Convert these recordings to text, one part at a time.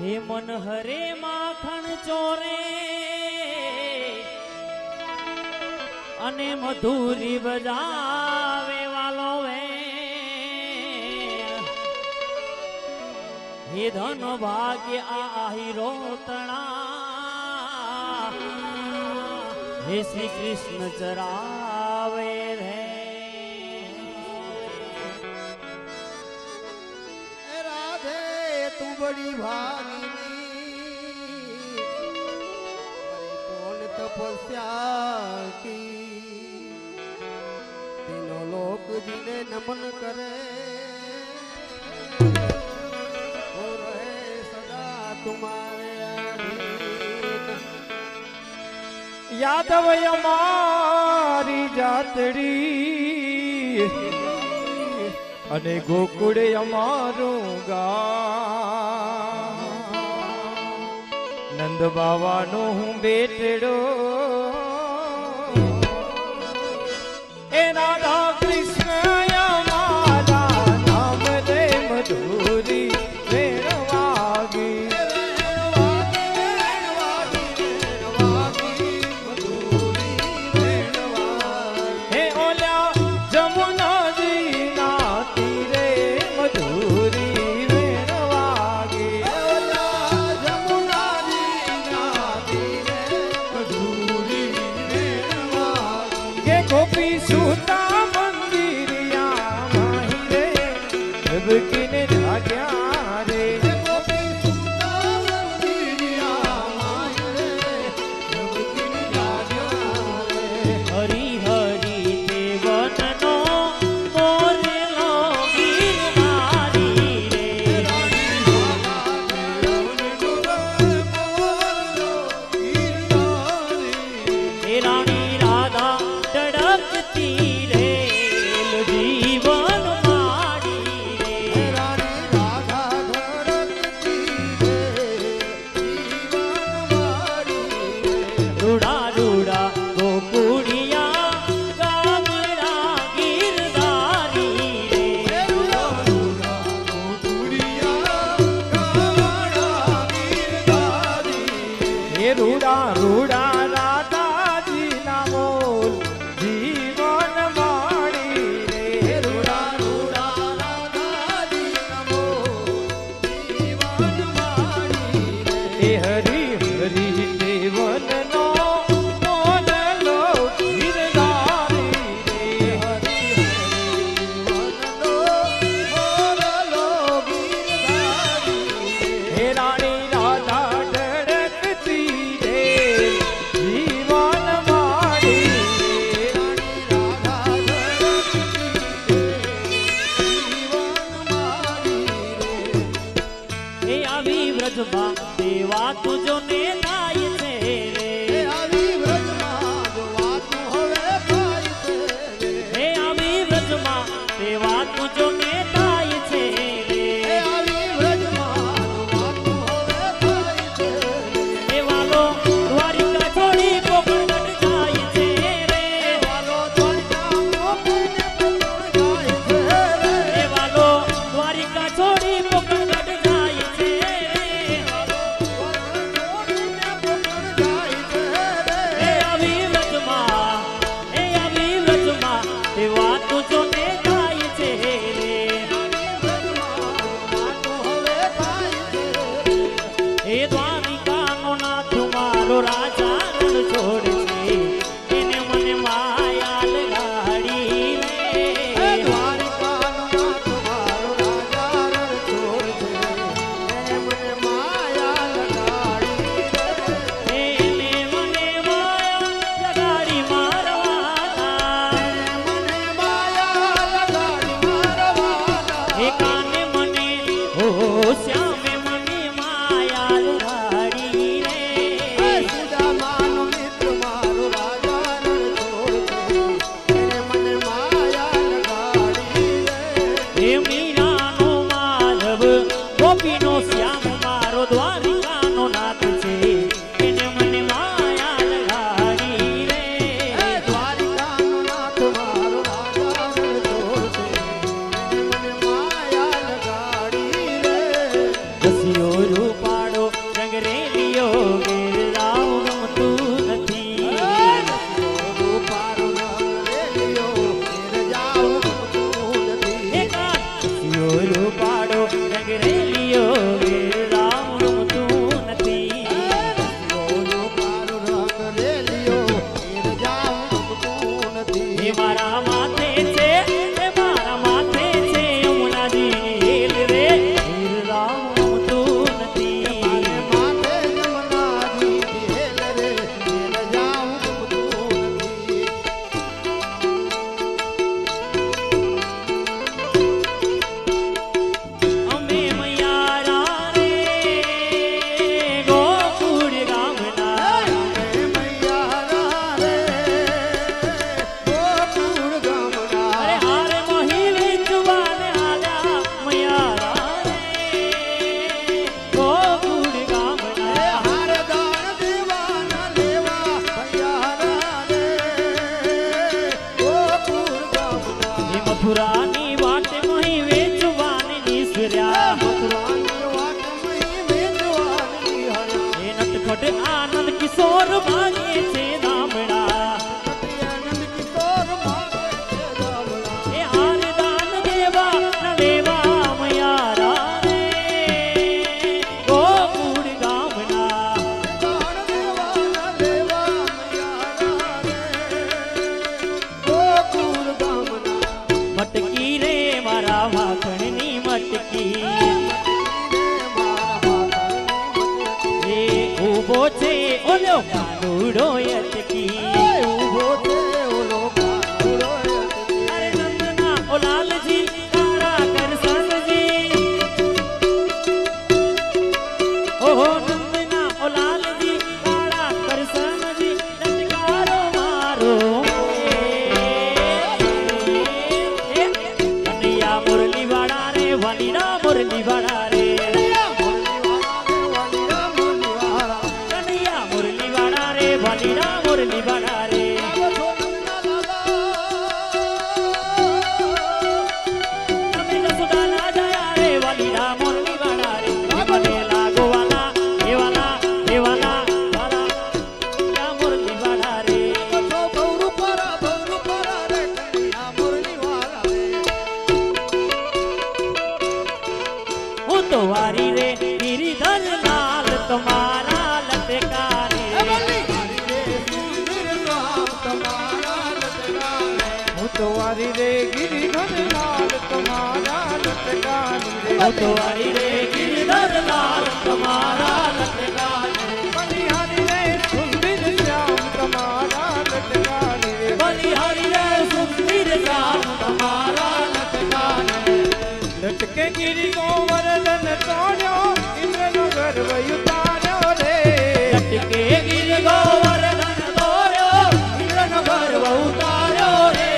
હે મન હરે માખણ ચોરે અને મધુરી બજાવે વાલો વે હે ધન ભાગ્ય આહિરો તણા હે શ્રી કૃષ્ણ ચરાવે રે राधे तू बड़ी भागिनी कौन तपस्या की तीनों लोक जिने नमन करे वो रहे सदा तुम्हारे अधीन। यादव અમારી જાતડી અને ગોકુળ અમારું ગામ નંદ બાવાનો હું બેટડો એ રાધા કૃષ્ણ અમારા નામ રે મધુરી गोपी सूता मंदिरिया माही रे किने जाग्या रे गोपी सूता मंदिरिया माही रे किने जाग्या रे। હરી હરી દેવનનો મોરેલો ગિરનારી રે હે રાણી રાધા તડકતી રે જીવન માડી રે માગે છે દામડા નંદ કિશોર માગે છે દામડા. એ હાર દાન દેવા ન લેવા મયારા રે ગોકુળ ગામના દાન દેવાના દેવા મયારા રે ગોકુળ ગામના. મટકી રે મારા વાખણની મટકી એ ઊભો છે ઓલો કાનુડો યતકી અરે નંદના ઓ લાલજી તારા કરસનજી ઓહો નંદના ઓ લાલજી તારા કરસનજી લટકારો મારો કનૈયા મુરલી વાળા રે વાલીડા મુરલી વાળા રે કનૈયા મુરલી વાળા રે વાલીડા મુરલી વાળા રે તમે જસુદાના જયા રે વાલીડા મુરલી વાળા રે બનેલા ગોવાલા દેવાલા દેવાલા વાલા કનૈયા મુરલી વાળા રે હું તો વારી રે ગિરિધર લાલ તમારા લટકા રે હું તો વારી રે ગિરિધર લાલ તમારા લટકાની રે હું તો વારી રે ગિરિધર લાલ તમારા લટકા રે બલિહારી રે સુંદર શ્યામ તમારા લટકાની રે બલિહારી રે સુંદર શ્યામ તમારા લટકા રે લટકે ગિરિ ગોવર્ધન તોડ્યો ઇન્દ્રનો ગર્વ ઉતાર્યો રે લટકે ગિર ગોવર્ધન દોર્યો ઇન્દ્રનો ગર્વ ઉતાર્યો રે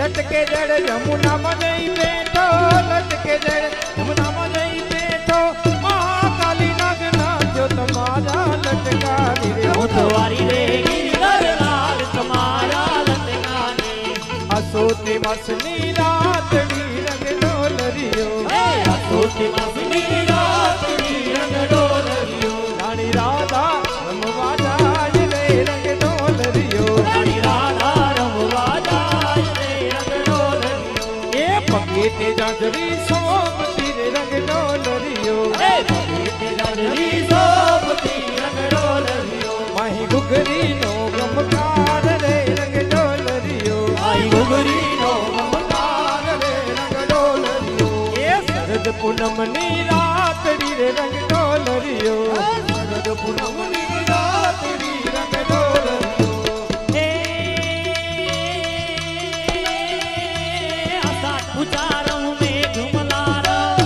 લટકે જડ યમુનામાં જઈ બેઠો લટકે જડ યમુનામાં જઈ બેઠો મહાકાલી નાગના જો તમારા લટકાની રે હું તો વારી રે ગિરિધર લાલ તમારા લટકા રે અસોતી માસની રાતડી રંગ ડોલરિયો હે અસોતી માસની રાતની રંગ ડોલરિયો રાણી રાધા રમવા જાય રે રંગ ડોલરિયો રાણી રાધા રમવા જાય રે રંગ ડોલરિયો એ પગે તે જાજરી સોપતી રે રંગ ડોલરિયો હે ભગતે જાજરી સોપતી રંગ ડોલરિયો માહી ઘુઘરીનો ગમકાર રે રંગ ડોલરિયો આઈ ઘુઘરીનો મમકાર રે રંગ ડોલરિયો એ શરદ પૂનમની રાતડી રે રંગ ડોલરિયો શરદ પૂનમની રાતડી રંગ ડોલરિયો હે અસાત ઉચારમ મેઘ મલારા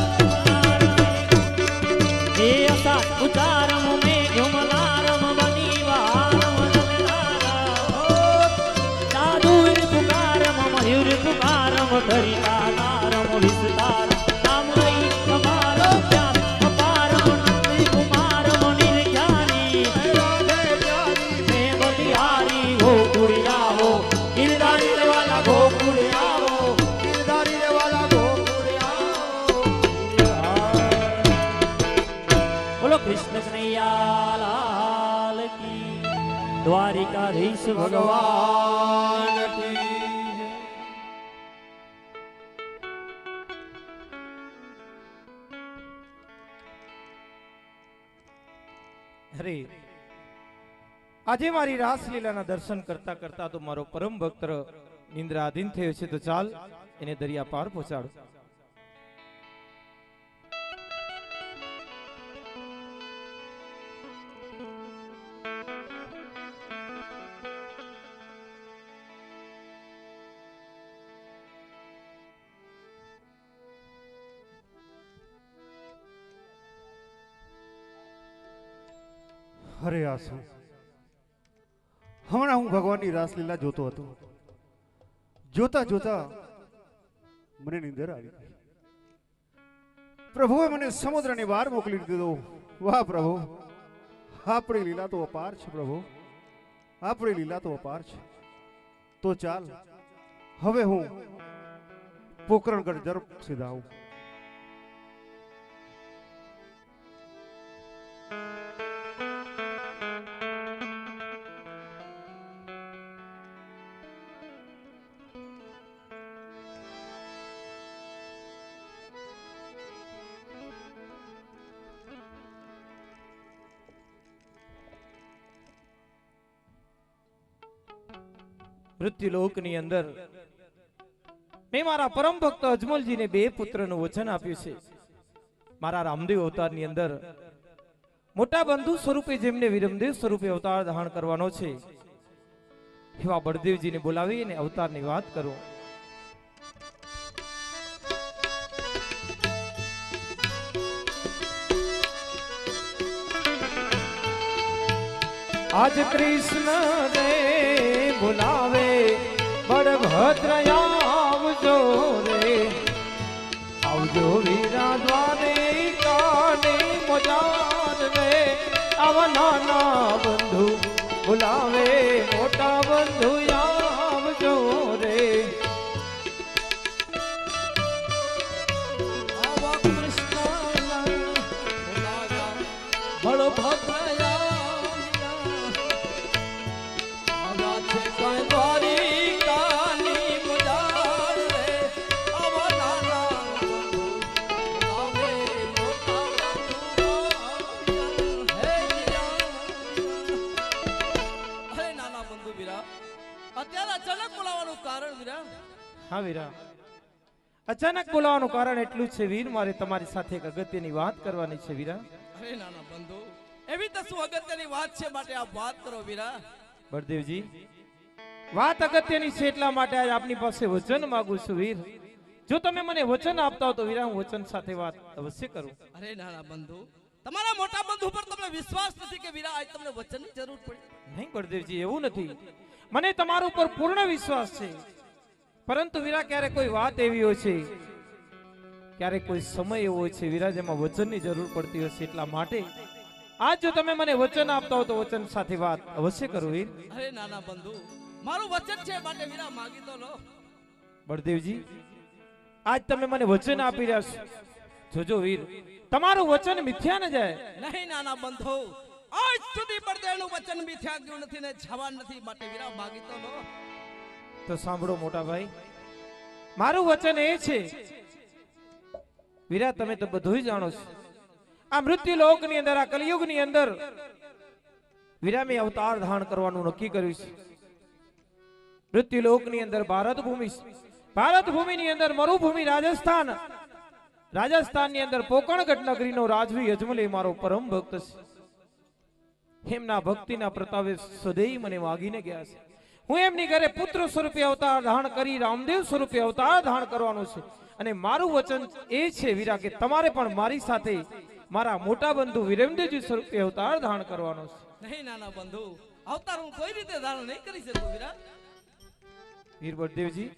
હે અસાત ઉચારમ મેઘ મલારમ બનીવારમ લલનારા સાધુર તુકારમ મયુર તુકારમ ધરિતા તારમ વિસ્તારમ નામ લઈ તમારો પ્યાર અપારમ નંદી કુમારમ નિર્ખ્યાની મેં બલિહારી ગોકુળિયાવો ગિરધારી દેવાલા ગોકુળિયાવો બોલો કૃષ્ણ કનૈયા લાલ કી દ્વારિકાધીશ ભગવાન કી અરે આજે મારી રાસલીલાના દર્શન કરતા કરતા તો મારો પરમ ભક્ત નિંદ્રાધીન થયો છે તો ચાલ એને દરિયા પાર પહોંચાડો હરે આસુ હમણાં હું ભગવાનની રાસલીલા જોતો હતો. જોતા જોતા મને નીંદર આવી ગઈ. પ્રભુએ મને સમુદ્રની બહાર મોકલી દીધો. વાહ પ્રભુ, આપણી લીલા તો અપાર છે. પ્રભુ, આપણી લીલા તો અપાર છે. તો ચાલ હવે હું પોકરણગઢ ઝડપ સીધા આવું. મૃત્યુલોકની અંદર મેં મારા પરમ ભક્ત અજમલજીને 2 પુત્રનું વચન આપ્યું છે. મારા રામદેવ અવતારની અંદર મોટા બંધુ સ્વરૂપે જેમને વિરમદેવ સ્વરૂપે અવતાર ધારણ કરવાનો છે એવા બળદેવજીને બોલાવી અને અવતારની વાત કરું. આજ કૃષ્ણ રે બોલાવે બળભદ્ર આવજો રે, આવજો વીરા દ્વારે કાને મોજાર રે. આવા નાના બંધુ બોલાવે મોટા બંધુ આવજો રે. આવા કૃષ્ણ બળભદ્ર હા વીરા, અચાનક બોલાવાનું કારણ એટલું છે વીર, મારે તમારી સાથે એક અગત્યની વાત કરવાની છે વીરા. અરે નાના બંધુ, એવી તો શું અગત્યની વાત છે માટે આપ વાત કરો વીરા. બળદેવજી, વાત અગત્યની છે એટલા માટે આજ આપની પાસે વચન માંગુ છું વીર. જો તમે મને વચન આપતા હો તો વીરા હું વચન સાથે વાત અવશ્ય કરું. અરે નાના બંધુ, તમારા મોટા બંધુ પર તમને વિશ્વાસ નથી કે વીરા આજ તમને વચનની જરૂર પડી? નહીં બળદેવજી, એવું નથી. મને તમારા ઉપર પૂર્ણ વિશ્વાસ છે, પરંતુ વીરા ક્યારેક કોઈ વાત એવી હોય છે, ક્યારેક કોઈ સમય એવો હોય છે વીરા જેમાં વચનની જરૂર પડતી હોય છે. એટલા માટે આજ જો તમે મને વચન આપતા હો તો વચન સાથે વાત અવશ્ય કરું વીર. અરે નાના બંધુ, મારું વચન છે માટે વીરા માંગી તો લો. બળદેવજી, આજ તમે મને વચન આપી રહ્યા છો, જોજો વીર તમારું વચન મિથ્યા ન જાય. નહીં નાના બંધુ, આજ સુધી બળદેવનું વચન મિથ્યા ગયું નથી ને જવાન નથી માટે વીરા માંગી તો લો. તો સાંભળો મોટા ભાઈ, મારું વચન એ છે વીરા, તમે તો બધું જાણો છો. આ મૃત્યુ લોકની અંદર, આ કલિયુગની અંદર વીરા મેં અવતાર ધારણ કરવાનું નક્કી કર્યું છે. મૃત્યુ લોકની અંદર ભારત ભૂમિ, ભારત ભૂમિની અંદર મરુભૂમિ રાજસ્થાન, રાજસ્થાનની અંદર પોકણગઢ નગરીનો રાજવી અજમલ એ મારો પરમ ભક્ત છે. એમના ભક્તિના પ્રતાપે સદૈવ મને માગીને ગયા છે. હું એમની ઘરે પુત્ર સ્વરૂપે અવતાર ધારણ કરી રામદેવ સ્વરૂપે અવતાર ધારણ કરવાનું છે. અને મારું વચન એ છે વીરા કે તમારે પણ મારી સાથે મારા મોટા બંધુ વિરમદેવજી સ્વરૂપે અવતાર ધારણ કરવાનો છે. નહીં નાના બંધુ, અવતાર હું કોઈ રીતે ધારણ નહીં કરી શકું વીરા. વીર બળદેવજી,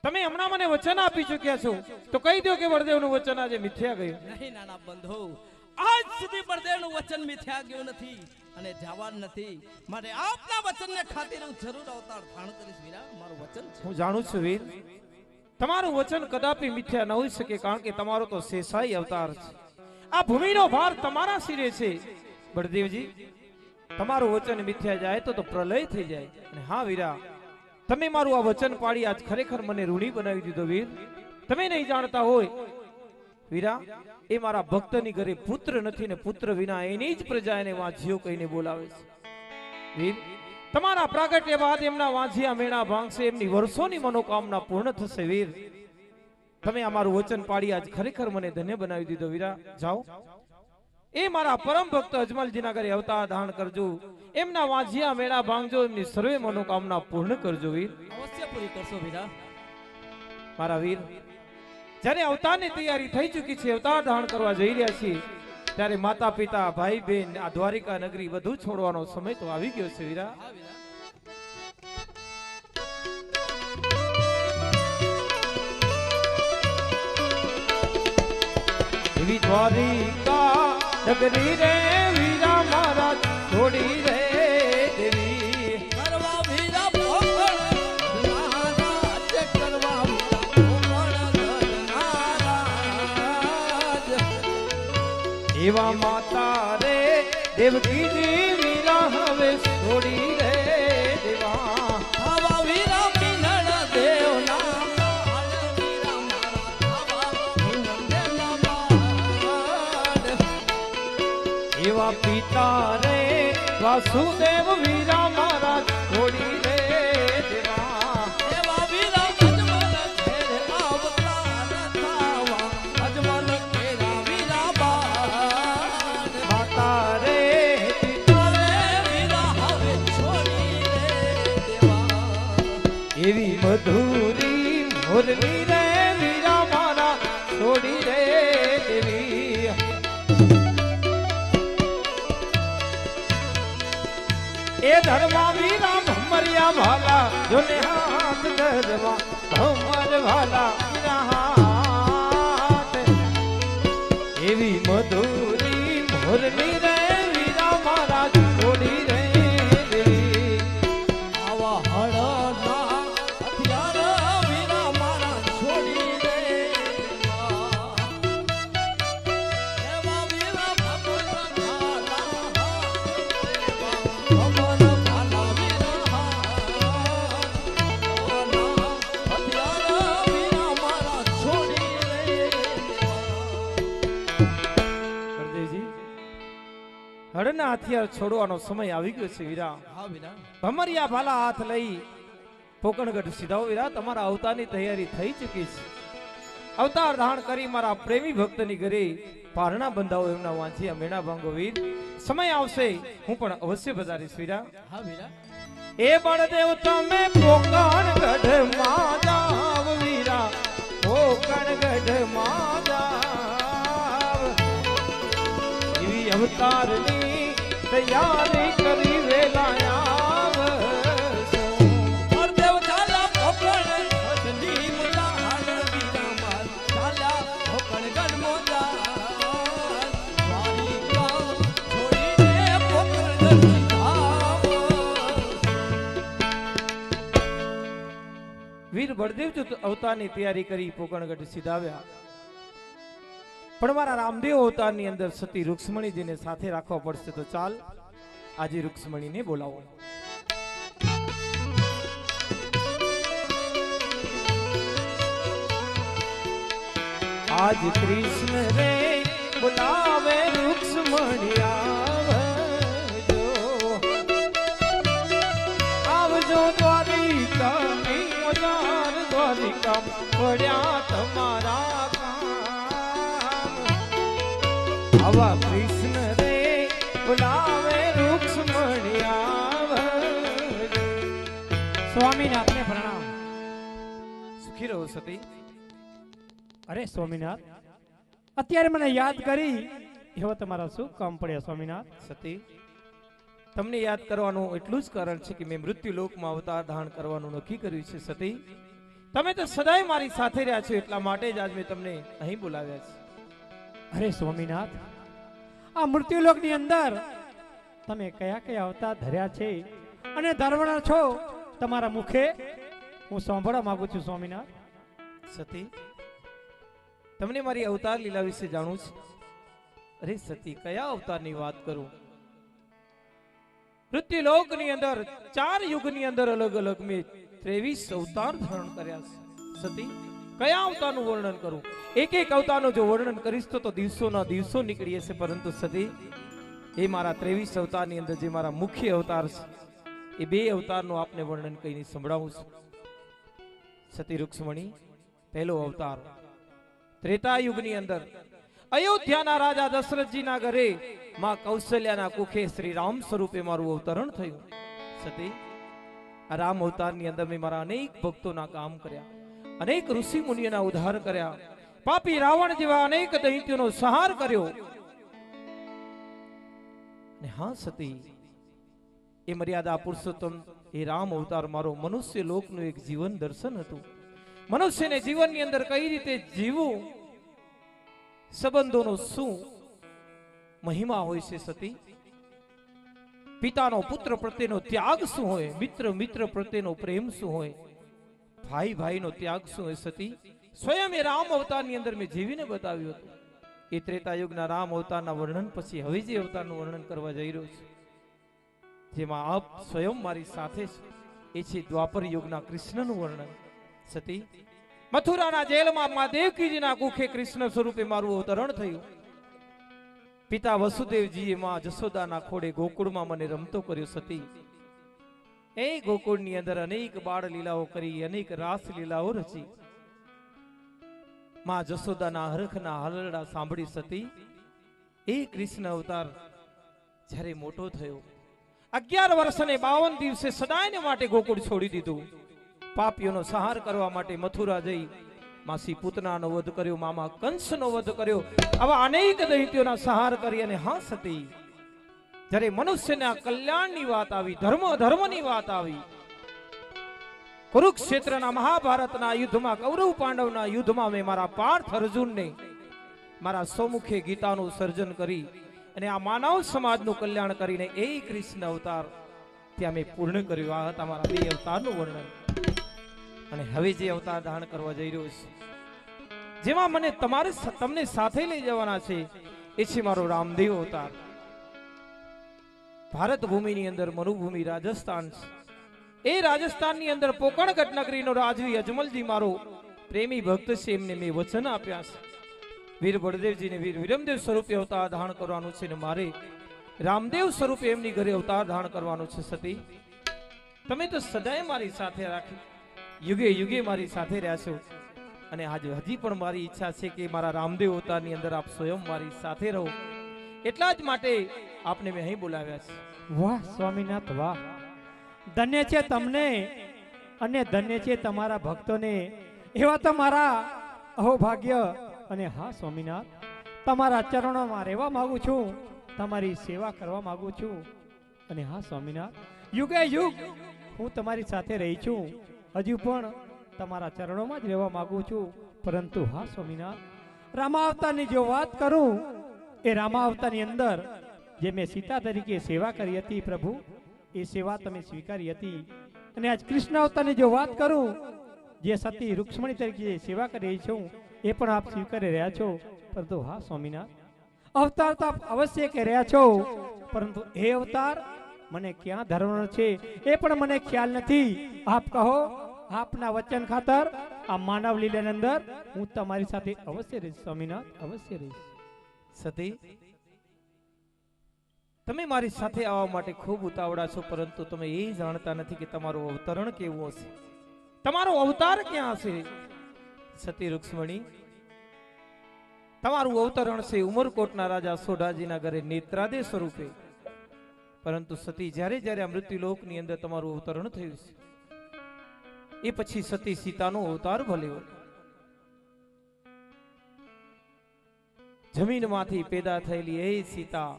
તમે હમણાં મને વચન આપી ચૂક્યા છો તો કહી દો કે બળદેવનું વચન આજે મિથ્યા ગયું. નહીં નાના બંધુ, આજ સુધી બળદેવનું વચન મિથ્યા ગયું નથી અને જવાન નથી માટે આપના વચનને ખાतिर હું જરૂર અવતાર ધારણ કરીશ વીરા. મારું વચન છે. હું જાણું છું વીર, તમારું વચન કદાપી મિથ્યા ન હોઈ શકે, કારણ કે તમારો તો શેષાઈ અવતાર છે. આ ભૂમિનો ભાર તમારા શિરે છે. બળદેવજી, તમારું વચન મિથ્યા જાય તો પ્રલય થઈ જાય. અને હા વીરા, તમે મારું આ વચન પાડી આજ ખરેખર મને ઋણી બનાવી દીધો વીર. તમે નહીં જાણતા હોય વીરા, એ મારા ભક્તની ઘરે પુત્ર નથી ને પુત્ર વિના એની જ પ્રજા એને વાંઝિયો કહીને બોલાવે છે. વીર, તમારા પ્રાગટ્ય બાદ એમના વાંઝિયા મેણા ભાંગશે, એમની વર્ષોની મનોકામના પૂર્ણ થશે. વીર, તમે અમારું વચન પાડી આજ ખરેખર મને ધન્ય બનાવી દીધો વીરા. જાઓ, એ મારા પરમ ભક્ત અજમલજીના ઘરે અવતાર ધારણ કરજો, એમના વાંઝિયા મેળા ભાંગજો, એમની સર્વે મનોકામના પૂર્ણ કરજો. વીર, અવશ્ય પૂરી કરશો વીરા. મારા વીર, જ્યારે અવતારની તૈયારી થઈ ચૂકી છે, અવતાર ધારણ કરવા જઈ રહ્યા છીએ, ત્યારે માતા પિતા ભાઈ બહેન આ દ્વારિકા નગરી બધું છોડવાનો સમય તો આવી ગયો છે વીરા. હા વીરા. એવી દ્વારિકા નગરી રે વીરા મારા છોડી રે દેવી. કરવા વીરા ભોગણ મહારાજ, કરવા વીરા ભોગણ મહારાજ. એવા માતા રે દેવકીજી વીરા હવે છોડી રે દેવા. આવા વીરા પિનળ દેવના માળ, વીરા મારા આવા પિનળ દેવના માળ. એવા પિતા રે વાસુદેવ વીરા મારા છોડી રે દેવા. એવી મધુરી મોરલી રે વીરા મારા છોડી રે દેવી એ ધર્મા વીરા ભમરિયા ભાલા જોને હાથ ધરવા ભમર ભાલા વીરા હાથ એવી મધુરી મોરલી રે વીરા મારા છોડી રે દેવી આવા હળના હથિયાર વીરા મારા છોડી દે એવા વીરા ભગવાન ભાલા વીરા હથિયાર વીરા મારા છોડી દે બળદેવજી હળના હથિયાર છોડવાનો સમય આવી ગયો છે વીરા હા વીરા ભમરિયા ભાલા હાથ લઈ પોકણગઢ સીધાઓ વીરા તમારા અવતારની તૈયારી થઈ ચૂકી છે અવતાર ધારણ કરી મારા પ્રેમી ભક્તની ઘરે પારણા બંધાવો એમના વાંચિયા મેણા ભાંગો વીર સમય આવશે હું પણ અવશ્ય બજારીશ વીરા હા વીરા એ બળદેવ તમે પોકણગઢ માં જાવ વીરા પોકણગઢ માં જાવ એવી અવતારની તૈયારી કરી વેલા આવશો. પરદેવ ચાલા પોકણ હથની મુલાહાર વીરા માર ચાલા પોકણ ગઢ મોજા મારી ગામ છોડીને પોકણ ગઢ ધામ વીર બળદેવ જો અવતારની તૈયારી કરી પોકણગઢ સીધાવ્યા પણ મારા રામદેવ અવતારની અંદર સતી રૂક્ષ્મણીજીને સાથે રાખવા પડશે તો ચાલ આજે રૂક્ષ્મણીને બોલાવો આજ કૃષ્ણ રે બોલાવે રૂક્ષ્મણી આવજો આવજો દ્વારિકાની મજાર દ્વારિકા પડ્યા તમારા કામ આવા કૃષ્ણ રે બોલાવે રૂક્ષ્મણી આવજો. સ્વામીનાથને પ્રણામ. સુખી રહો સતી. અરે સ્વામીનાથ અત્યારે મને યાદ કરી એવો તમારા શું કામ પડ્યા સ્વામીનાથ? સતી તમને યાદ કરવાનું એટલું જ કારણ છે કે મેં મૃત્યુ લોકમાં અવતાર ધારણ કરવાનું નક્કી કર્યું છે સતી. તમે તો સદાય મારી સાથે રહ્યા છો એટલા માટે જ આજ મેં તમને અહીં બોલાવ્યા છે. અરે સ્વામીનાથ આ મૃત્યુલોકની અંદર તમે કયા કયા અવતાર ધર્યા છે અને ધરવાના છો તમારા મુખે હું સાંભળવા માંગુ છું સ્વામીનાથ. સતી તમને મારી અવતાર લીલા વિશે જાણવું છે. અરે સતી કયા અવતારની વાત કરું? મૃત્યુલોકની અંદર 4 યુગની અંદર અલગ અલગ મેં 23 અવતાર ધારણ કર્યા છે. સતી કયા અવતારનું વર્ણન કરું? એક એક અવતારનું જો વર્ણન કરીશ તો દિવસોના દિવસો નીકળી જશે. પરંતુ સતી એ મારા 23 અવતારની અંદર જે મારા મુખ્ય અવતાર છે એ 2 અવતારનું આપને વર્ણન કરીને સંભળાવું છું. સતી રૂક્ષ્મણી પહેલો અવતાર ત્રેતા યુગની અંદર અયોધ્યાના રાજા દશરથજીના ઘરે માં કૌશલ્યાના કુખે શ્રી રામ સ્વરૂપે મારું અવતરણ થયું. સતી આ રામ અવતારની અંદર મેં મારા અનેક ભક્તોના કામ કર્યા, અનેક ઋષિ મુનિઓના ઉદ્ધાર કર્યા, પાપી રાવણ જેવા અનેક દૈત્યોનો સંહાર કર્યો. અને હા સતી એ મર્યાદા પુરુષોત્તમ એ રામ અવતાર મારો મનુષ્ય લોકનું એક જીવન દર્શન હતું. મનુષ્યને જીવનની અંદર કઈ રીતે જીવવું, સંબંધોનો શું મહિમા હોય છે સતી. પિતાનો પુત્ર પ્રત્યેનો ત્યાગ શું હોય, મિત્ર પ્રત્યેનો પ્રેમ શું હોય, ભાઈ ભાઈનો ત્યાગ શું હોય સતી. સ્વયં એ રામ અવતારની અંદર મેં જીવીને બતાવ્યું હતું. એ ત્રેતા યુગના રામ અવતારના વર્ણન પછી હવે જે અવતારનું વર્ણન કરવા જઈ રહ્યો છું, જેમાં આપ સ્વયં મારી સાથે છે, એ છે દ્વાપર યુગના કૃષ્ણનું વર્ણન. સતી મથુરાના જેલમાં મા દેવકીજીના કુખે કૃષ્ણ સ્વરૂપે મારું અવતરણ થયું. પિતા વસુદેવજીએ માં જશોદાના ખોડે ગોકુળમાં મને રમતો કર્યો. સતી એ ગોકુળની અંદર અનેક બાળ લીલાઓ કરી, અનેક રાસ લીલાઓ રચી. માં જશોદાના હરખના હલરડા સાંભળી સતી એ કૃષ્ણ અવતાર જ્યારે મોટો થયો, 11 વર્ષ અને 52 દિવસે સદાયને માટે ગોકુળ છોડી દીધું. પાપીઓનો સંહાર કરવા માટે મથુરા જઈ માસી પૂતનાનો વધ કર્યો, મામા કંસનો વધ કર્યો, આવા અનેક દૈત્યોના સંહાર કરી. અને હા સતી, જ્યારે મનુષ્યના કલ્યાણની વાત આવી, ધર્મની વાત આવી, કુરુક્ષેત્રના મહાભારતના યુદ્ધમાં, કૌરવ પાંડવના યુદ્ધમાં મેં મારા પાર્થ અર્જુનને મારા સૌમુખે ગીતાનું સર્જન કરી અને આ માનવ સમાજનું કલ્યાણ કરીને એ કૃષ્ણ અવતાર ત્યાં મેં પૂર્ણ કર્યું. આ હતા મારા 2 અવતારનું વર્ણન. અને હવે જે અવતાર ધારણ કરવા જઈ રહ્યો છે, જેમાં મને તમને સાથે લઈ જવાના છે, એ છે મારો રામદેવ અવતાર. ભારત ભૂમિની અંદર મરુભૂમિ રાજસ્થાન છે. એ રાજસ્થાનની અંદર પોકણગઢ નગરીનો રાજવી અજમલજી મારો પ્રેમી ભક્ત છે. એમને મેં વચન આપ્યા છે, વીર બળદેવજીને વીર વિરમદેવ સ્વરૂપે અવતાર ધારણ કરવાનું છે, ને મારે રામદેવ સ્વરૂપે એમની ઘરે અવતાર ધારણ કરવાનું છે. સતી, તમે તો સદાય મારી સાથે રાખી, યુગે યુગે મારી સાથે રહ્યા છો, અને આજે હજી પણ મારી ઈચ્છા છે કે મારા રામદેવ અવતારની અંદર આપ સ્વયં મારી સાથે રહો. એટલા જ માટે આપને મેં અહીં બોલાવ્યા છે. વાહ સ્વામીનાથ વાહ, ધન્ય છે તમને અને ધન્ય છે તમારા ભક્તોને. એવા તમારા અહોભાગ્ય. અને હા સ્વામીનાથ, તમારા ચરણોમાં રહેવા માંગુ છું, તમારી સેવા કરવા માંગુ છું. અને હા સ્વામીનાથ, યુગે યુગ હું તમારી સાથે રહી છું, હજુ પણ તમારા ચરણોમાં જ રહેવા માંગુ છું. પરંતુ હા સ્વામીનાથ, રામાવતારની જો વાત કરું, એ રામાવતારની અંદર જે મેં સીતા તરીકે સેવા કરી હતી પ્રભુ, એ સેવા તમે સ્વીકારી હતી. અને આજ કૃષ્ણ અવતારની જો વાત કરું, જે સતી રૂક્ષ્મણી તરીકે સેવા કરી છું, એ પણ આપ સ્વીકારી રહ્યા છો. પરંતુ હા સ્વામીનાથ, અવતાર તો આપ અવશ્ય કરી રહ્યા છો, પરંતુ એ અવતાર મને ક્યાં ધરવાનો છે એ પણ મને ખ્યાલ નથી. આપ કહો, આપના વચન ખાતર આ માનવ લીલાની અંદર હું તમારી સાથે અવશ્ય રહીશ સ્વામીનાથ, અવશ્ય રહીશ. સતી, તમે મારી સાથે આવવા માટે ખૂબ ઉતાવળા છો, પરંતુ તમે એ જાણતા નથી કે તમારું અવતરણ કેવું હશે, તમારો અવતાર ક્યાં હશે. સતી રૂક્ષ્મણી, તમારું અવતરણ છે ઉમરકોટના રાજા સોઢાજીના ઘરે નેત્રાદે સ્વરૂપે. પરંતુ સતી, જ્યારે જ્યારે આ મૃત્યુલોકની અંદર તમારું અવતરણ થયું છે, એ પછી સતી સીતાનો અવતાર ભલ્યો. જમીનમાંથી પેદા થયેલી એ સીતા,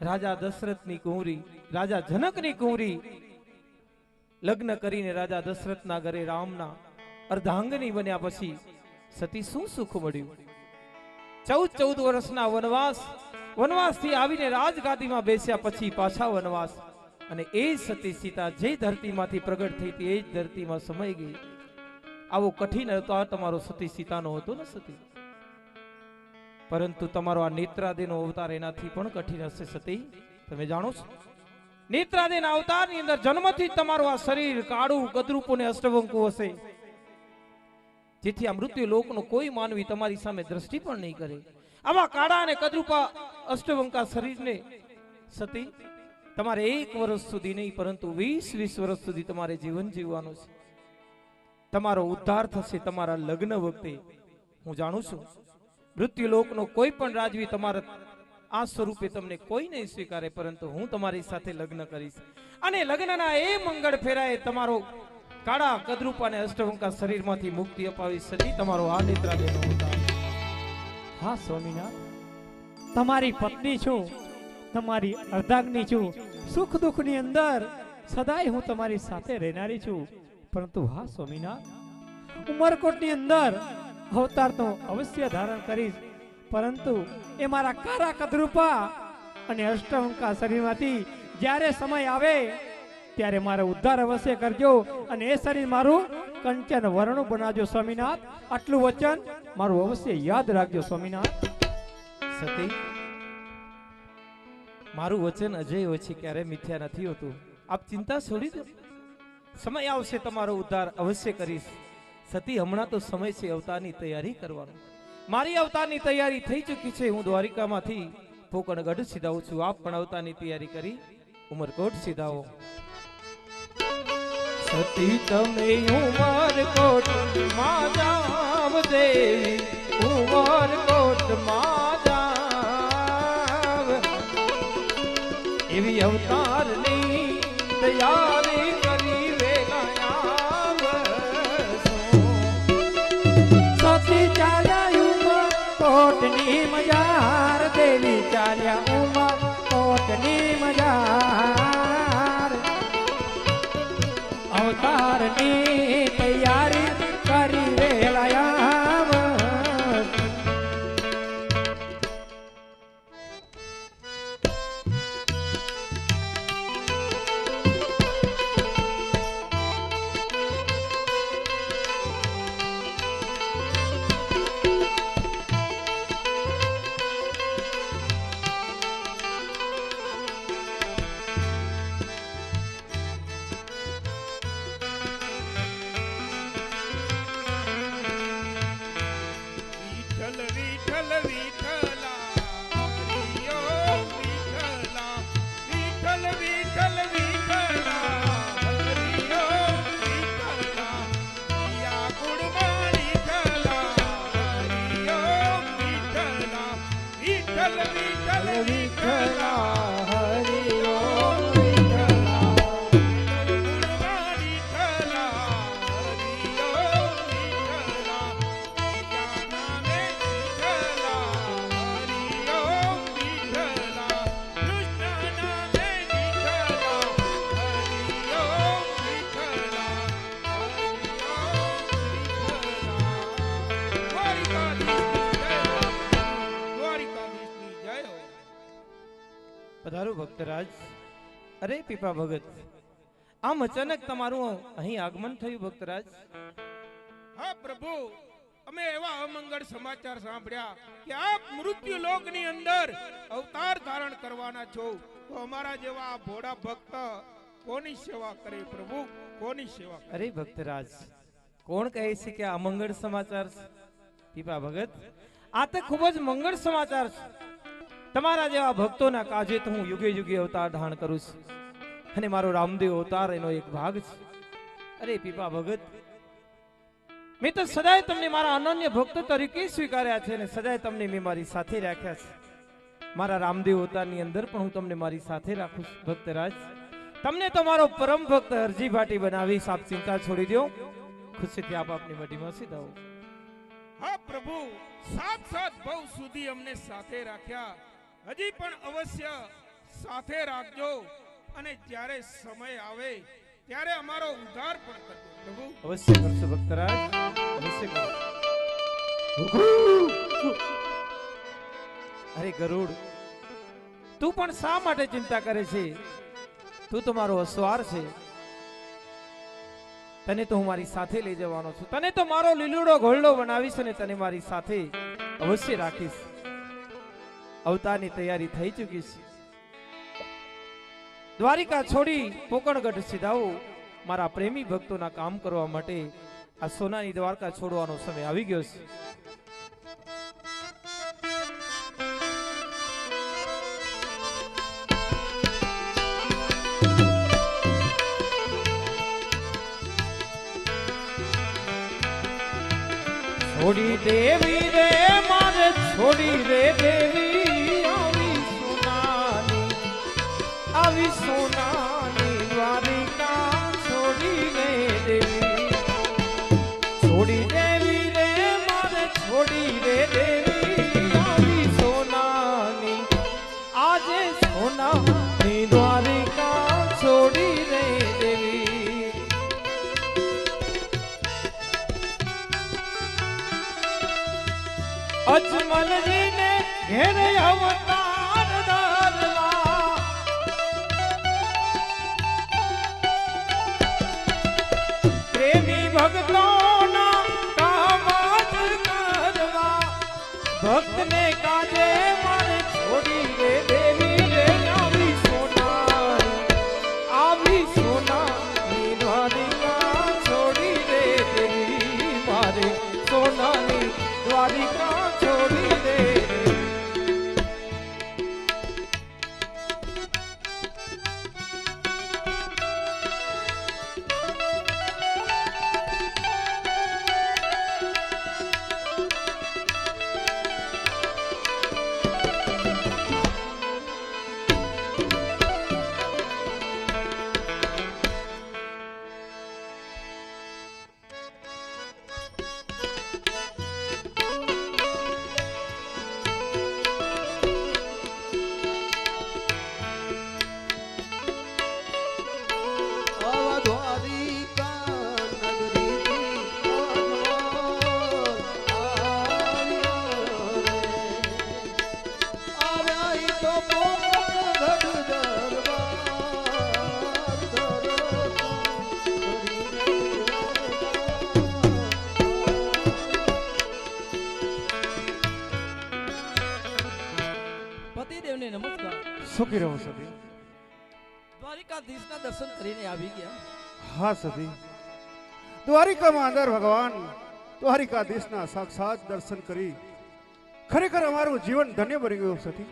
રાજા દશરથની કુંવરી, રાજા જનકની કુંવરી, લગ્ન કરીને રાજા દશરથના ઘરે રામના અર્ધાંગની બન્યા પછી સતી શું સુખ મળ્યું? 14 વર્ષના વનવાસથી આવીને રાજગાદીમાં બેસ્યા પછી પાછા વનવાસ. અને એ સતી સીતા જે ધરતીમાંથી પ્રગટ થઈ હતી, એ જ ધરતીમાં સમાઈ ગઈ. આવો કઠિન અવતાર તમારો સતી સીતાનો હતો ને સતી. પરંતુ તમારો આ નેત્રાદેનો અવતાર એનાથી પણ કઠિન હશે સતી. તમે જાણો છો, નેત્રાદેના અવતારની અંદર જન્મથી જ તમારું આ શરીર કાળું, કદરૂપું ને અષ્ટવંકુ હશે, જેથી આ મૃત્યુ લોકનો કોઈ માનવી તમારી સામે દ્રષ્ટિ પણ નહીં કરે. આવા કાળા અને કદરૂપા અષ્ટવંકા શરીરને સતી તમારે 1 વર્ષ સુધી નહીં, પરંતુ 20 વર્ષ સુધી તમારે જીવન જીવવાનું છે. તમારો ઉદ્ધાર થશે તમારા લગ્ન વખતે. હું જાણું છું, મૃત્યુ લોકનો કોઈ પણ રાજવી તમારા આ સ્વરૂપે તમને કોઈ નહીં સ્વીકારે, પરંતુ હું તમારી સાથે લગ્ન કરીશ. અને લગ્નના એ મંગળ ફેરાએ તમારો કાળા કદરૂપા અને અષ્ટવંકા શરીરમાંથી મુક્તિ અપાવી સતી તમારો આ નેત્રાદેનો અવતાર. હા સ્વામીનાથ, તમારી પત્ની છું, તમારી અર્ધાંગની છું, સુખ દુઃખની અંદર સદાય હું તમારી સાથે રહેનારી છું. પરંતુ હા સ્વામીનાથ, ઉમરકોટની અંદર અવતાર તો અવશ્ય ધારણ કરીશ, પરંતુ એ મારા કાળા કદરૂપા અને અષ્ટવંકા શરીરમાંથી જ્યારે સમય આવે ત્યારે મારો ઉદ્ધાર અવશ્ય કરજો, અને એ શરીર મારું કંચન વર્ણું બનાવજો સ્વામીનાથ. આટલું વચન મારું અવશ્ય યાદ રાખજો સ્વામીનાથ. સતી, મારું વચન અજય હોય છે, ક્યારે મિથ્યા નથી હોતું. આપ ચિંતા છોડી દો, સમય આવશે તમારો ઉદ્ધાર અવશ્ય કરીશ. સતી, હમણાં તો સમય છે અવતારની તૈયારી કરવાનો. મારી અવતારની તૈયારી થઈ ચૂકી છે. હું દ્વારિકામાંથી પોકણગઢ સીધાવું છું. આપ પણ અવતારની તૈયારી કરી ઉમરકોટ સીધાવો. સતી, તમે ઉમરકોટ માં જાવ દેવી, ઉમરકોટ માં જાવ, એવી અવતારની તૈયારી કરી વેલાયા અવતારની તૈયારી કરી વેલાયા પધારો ભક્તરાજ. અરે પીપા ભગત, આમ અચાનક તમારું અહીં આગમન થયું ભક્તરાજ? હા પ્રભુ, અમે એવા અમંગળ સમાચાર સાંભળ્યા કે આપ મૃત્યુ લોકની અંદર અવતાર ધારણ કરવાના છો, તો અમારા જેવા આ ભોળા ભક્ત કોની સેવા કરે પ્રભુ, કોની સેવા કરે? અરે ભક્તરાજ, કોણ કહે છે કે આ અમંગળ સમાચાર છે? પીપા ભગત, આ તો ખૂબ જ મંગળ સમાચાર છે. તમારા જેવા ભક્તોના કાજે તો હું યુગે યુગે અવતાર ધારણ કરું છું, અને મારો રામદેવ અવતાર એનો એક ભાગ છે. અરે પીપા ભગત, મેં તો સદાય તમને મારા અનન્ય ભક્ત તરીકે સ્વીકાર્યા છે, અને સદાય તમને મેં મારી સાથે રાખ્યા છે. મારા રામદેવ અવતારની અંદર પણ હું તમને મારી સાથે રાખું છું. ભક્તરાજ, તમને તો મારો પરમ ભક્ત હરજી ભાટી બનાવીશ. આપ ચિંતા છોડી દો, ખુશીથી આપ આપની મઢીમાં સીધા હો. હા પ્રભુ, સાત ભવ સુધી અમને સાથે રાખ્યા, હજી પણ અવશ્ય સાથે રાખજો, અને જ્યારે સમય આવે ત્યારે અમારો ઉદ્ધાર પણ કરજો પ્રભુ. અવશ્ય કરશો ભક્તરાજ, અવશ્ય કરશો. અરે ગરુડ, તું પણ શા માટે ચિંતા કરે છે? તું તો મારો અસવાર છે. તને તો હું મારી સાથે લઈ જવાનો છું. તને તો મારો લીલુડો ઘોડલો બનાવીશ, અને તને મારી સાથે અવશ્ય રાખીશ. અવતારની તૈયારી થઈ ચૂકી છે. દ્વારિકા છોડી પોકણગઢ સીધાઓ મારા પ્રેમી ભક્તોના કામ કરવા માટે આ સોનાની દ્વારકા છોડવાનો સમય આવી ગયો છે. છોડી દેવી રે મારે, છોડી રે દેવી, આવી સોનાની દ્વારિકા છોડી રે દેવી. છોડી દેવી રે મારે, છોડી રે દેવી, આવી સોનાની, આજે સોનાની દ્વારિકા છોડી રે દેવી. અજમલજીને ઘેરે અવતાર ધરવા, પ્રેમી ભક્તોના કામ જ કરવા, ભક્તને કાજે મારે છોડી રે દેવી રે. આવી સોનાની, આવી સોનાની દ્વારિકા છોડી રે દેવી, મારે સોનાની દ્વારિકા છોડી દે. સુખી રહો સતી. દ્વારિકાધીશના દર્શન કરીને આવી ગયા. હા સતી, દ્વારિકામાં અંદર ભગવાન દ્વારિકાધીશના સાક્ષાત દર્શન કરી ખરેખર અમારું જીવન ધન્ય બની ગયું સતી.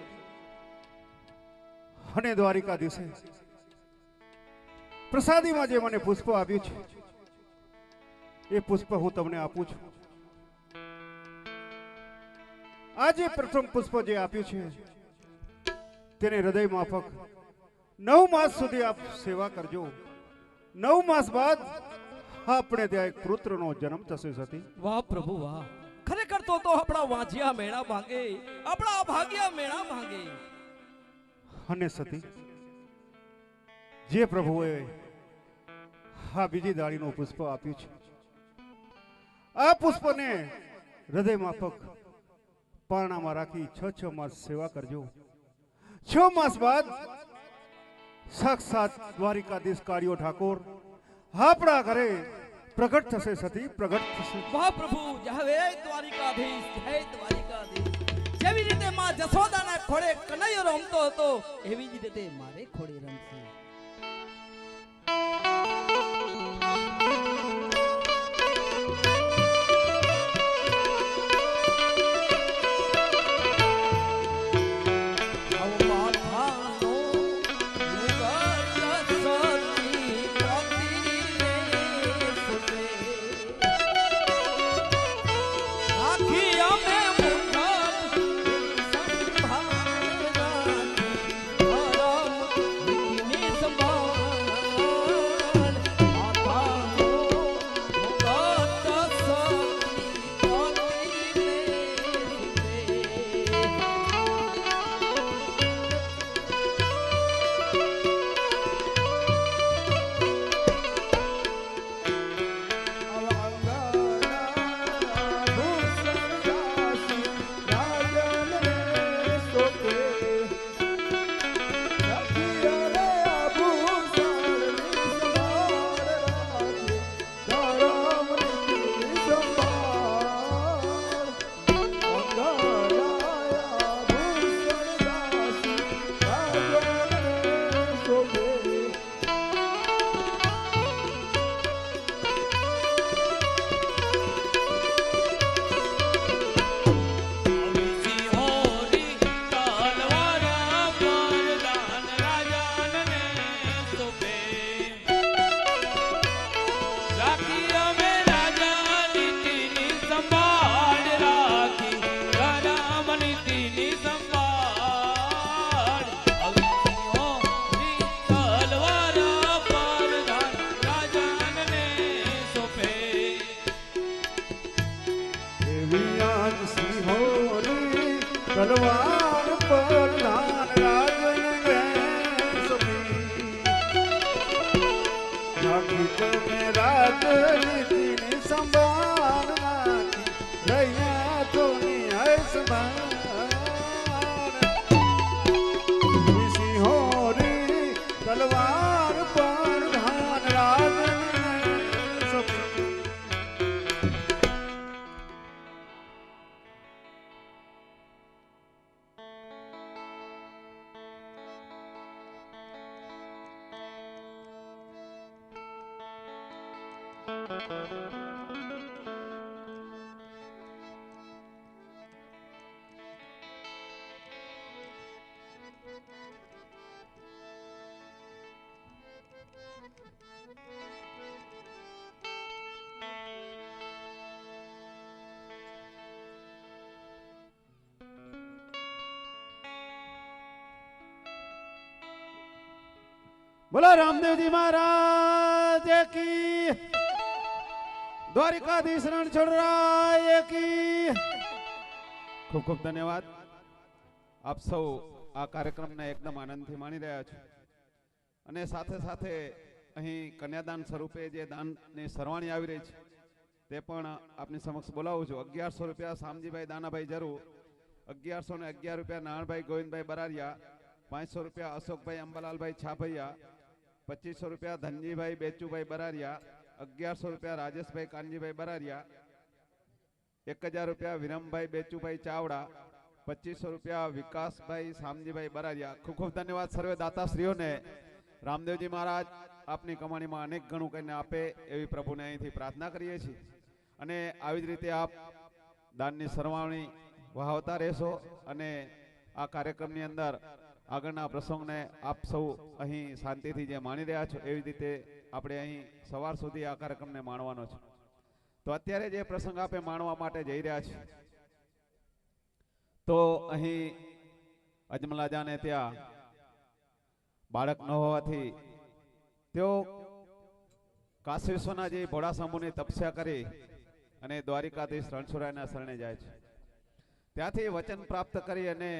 અને દ્વારિકાધીશે પ્રસાદીમાં જે મને પુષ્પ આપ્યું છે એ પુષ્પ હું તમને આપું છું. આજે પ્રથમ પુષ્પ જે આપ્યું છે તેને હૃદય માફક 9 માસ સુધી આપ સેવા કરજો. 9 માસ બાદ આપણે ત્યાં એક પુત્રનો જન્મ થશે સતી. વાહ પ્રભુ વાહ, ખરેખર તો આપણા વાંજિયા મેળા ભાંગે, આપણા ભાગ્યા મેળા ભાંગે. અને સતી, જે પ્રભુએ આ બીજી દાળીનું પુષ્પ આપ્યું છે, આ પુષ્પને હૃદય માફક પારણામાં રાખી 6 માસ સેવા કરજો. 6 માસ બાદ સાક્ષાત દ્વારિકાધીશ કાર્યો ઠાકોર આપણા ઘરે પ્રગટ થશે સતી, પ્રગટ થશે. વાહ પ્રભુ, જય દ્વારિકાધીશ, જય દ્વારિકાધીશ. જેવી રીતે માં જશોદાના ખોળે કનૈયો રમતો હતો એવી જ રીતે મારે ખોળે રમશે. તલવાર પર ધાન રાજને સમી જાગી તમે રાજનીતિની સંભાળ નાખી રહ્યા તો નિહાય સંભાળ સિંહોરી તલવાર પર ધાન રાજને સમી. बोला रामदेव जी महाराज की, द्वारिकाधीश રણછોડરાય की. ખૂબ ખૂબ ધન્યવાદ. આપ સૌ આ કાર્યક્રમને એકદમ આનંદથી માણી રહ્યા છો અને સાથે સાથે અહીં કન્યાદાન સ્વરૂપે જે દાનની સરવાણી આવી રહી છે તે પણ આપની સમક્ષ બોલાવું છું. 1100 રૂપિયા શામજીભાઈ દાનાભાઈ જરૂર, 1111 રૂપિયા નારણભાઈ ગોવિંદભાઈ બરારિયા, 500 રૂપિયા અશોકભાઈ અંબાલાલભાઈ છાભૈયા, 2500 રૂપિયા ધનજીભાઈ બેચુભાઈ બરારિયા, 1100 રૂપિયા રાજેશભાઈ કાનજીભાઈ બરારિયા, 1000 રૂપિયા વિરમભાઈ બેચુભાઈ ચાવડા, 2500 રૂપિયા વિકાસભાઈ શામજીભાઈ બરાડિયા. ખૂબ ખૂબ ધન્યવાદ સર્વે દાતાશ્રીઓને. રામદેવજી મહારાજ આપની કમાણીમાં અનેક ગણું કરીને આપે એવી પ્રભુને અહીંથી પ્રાર્થના કરીએ છીએ. અને આવી જ રીતે આપ દાનની સરવાણી વહાવતા રહેશો અને આ કાર્યક્રમની અંદર આગળના પ્રસંગને આપ સૌ અહીં શાંતિથી જે માણી રહ્યા છો એવી રીતે આપણે અહીં સવાર સુધી આ કાર્યક્રમને માણવાનો છે. તો અત્યારે જે પ્રસંગ આપે માણવા માટે જઈ રહ્યા છે તો અહીં અજમલાજાને ત્યાં બાળક ન હોવાથી તેઓ કાશી વિશ્વનાથજી ભોળાશંભુની તપસ્યા કરી અને દ્વારિકાધીશ રણછોડરાયના શરણે જાય છે. ત્યાંથી વચન પ્રાપ્ત કરી અને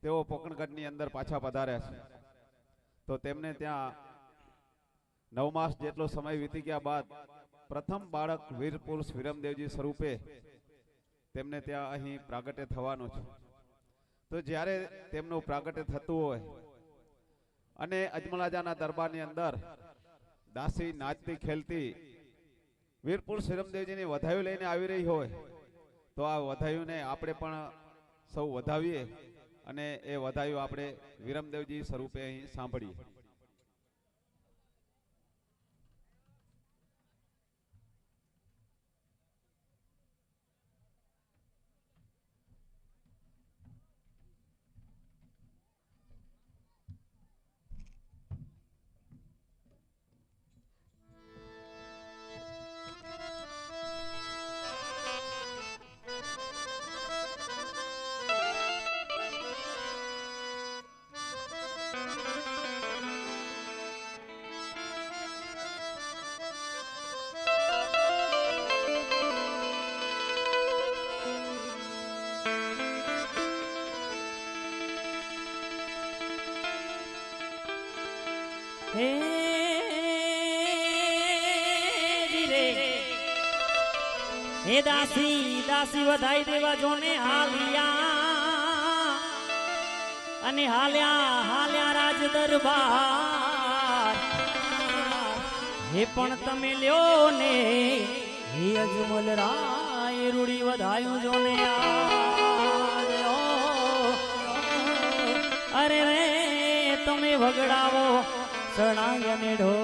તેઓ પોકણગઢની અંદર પાછા પધાર્યા છે. તો તેમને ત્યાં 9 માસ જેટલો સમય વીતી ગયા બાદ પ્રથમ બાળક વીર પુરુષ વિરમદેવજી સ્વરૂપે તેમને ત્યાં અહીં પ્રાગટ્ય થવાનું છે. તો જ્યારે તેમનું પ્રાગટ્ય થતું હોય અને અજમલાજાના દરબારની અંદર દાસી નાચતી ખેલતી વીરપુરુષ વિરમદેવજીની વધાયું લઈને આવી રહી હોય તો આ વધાયુંને આપણે પણ સૌ વધાવીએ અને એ વધાયું આપણે વિરમદેવજી સ્વરૂપે અહીં સાંભળીએ. હે ધીરે હે દાસી દાસી વધાઈ દેવા જોને હાલિયા અને હાલ્યા હાલ્યા રાજ દરબાર. હે પણ તમે લ્યો ને હે અજમલ રાય રૂડી વધાયું જોને અરે રે તમે વગડાવો સણાંગને ઢો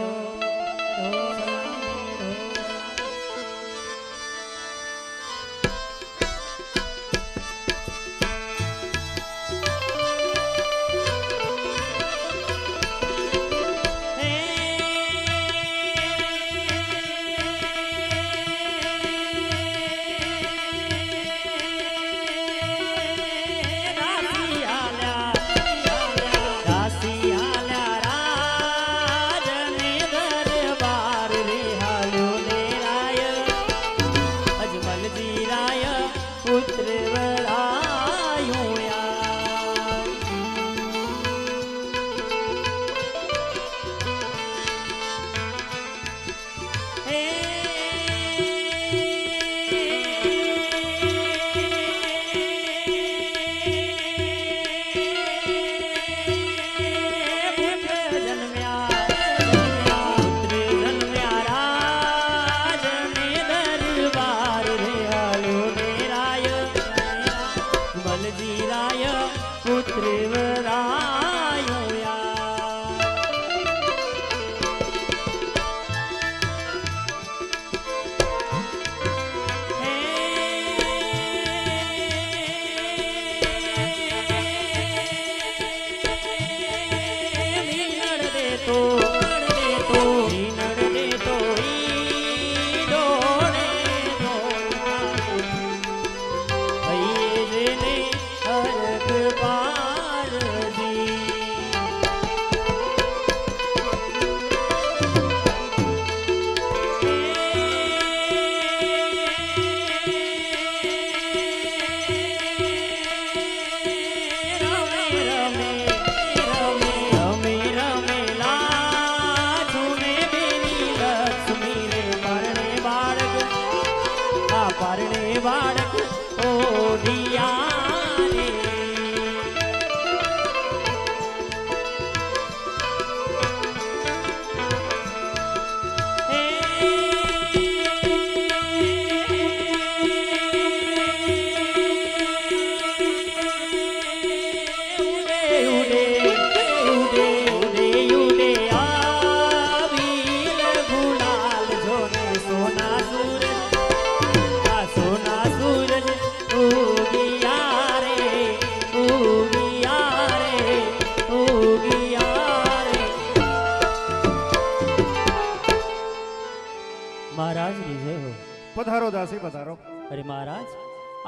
મહારાજની જય હો. પધારો દાસી પધારો. અરે મહારાજ,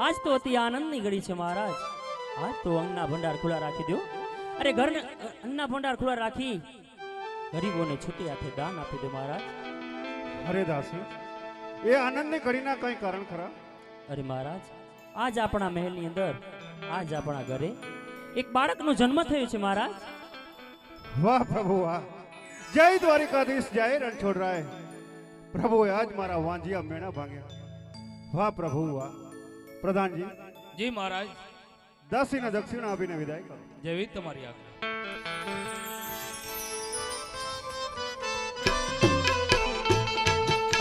આજ તો અતિ આનંદની ઘડી છે મહારાજ. આજ તો અન્નના ભંડાર ખુલ્લા રાખી દો. અરે ઘરને અન્નના ભંડાર ખુલ્લા રાખી ગરીબોને છૂટી હાથે દાન આપી દો મહારાજ. અરે દાસી, એ આનંદની ઘડીના કઈ કારણ ખરા? અરે મહારાજ, આજ આપણા મહેલની અંદર, આજ આપણા ઘરે એક બાળકનો જન્મ થયો છે મહારાજ. વાહ પ્રભુ વાહ. જય દ્વારિકાધીશ, જય રણછોડરાય. પ્રભુએ આજ મારા વાંજિયા મેણા ભાંગ્યા. વાહ પ્રભુ વાહ. પ્રધાનજી, જી મહારાજ. દાસીને દક્ષિણા આપીને વિદાય કરો. જેવી તમારી આજ્ઞા.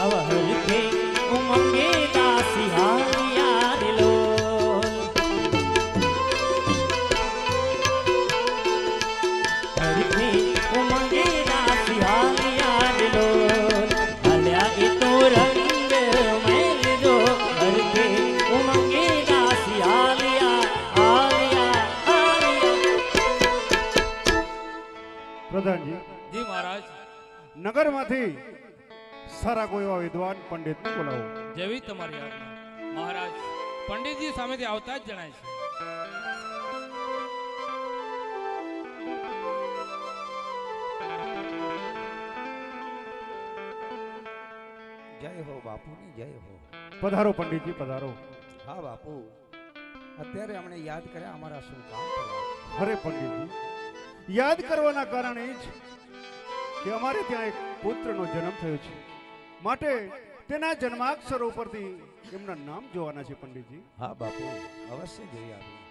અવહરખે ઉમંગે દાસી હાલિયા રે લોલ. હરખે ઉમંગે દાસી હાલિયા રે લોલ. હાલ્યા એ તો રંગ મેલજો. હરખે ઉમંગે દાસી હાલિયા હાલિયા હાલિયા. પ્રધાનજી, જી મહારાજ. નગરમાંથી સારા કોઈ એવા વિદ્વાન પંડિતને બોલાવો. જેવી તમારી આજ્ઞા. મહારાજ, પંડિતજી સામેથી આવતા જ જણાય છે. જય હો બાપુની જય હો. પધારો પંડિતજી પધારો. હા બાપુ, અત્યારે અમને યાદ કર્યા, અમારા શું કામ થયા? અરે પંડિતજી, યાદ કરવાના કારણ એ જ કે અમારે ત્યાં એક પુત્રનો જન્મ થયો છે, માટે તેના જન્માક્ષરો ઉપરથી એમના નામ જોવાના છે પંડિતજી. હા બાપુ, અવશ્ય જોઈ આવી.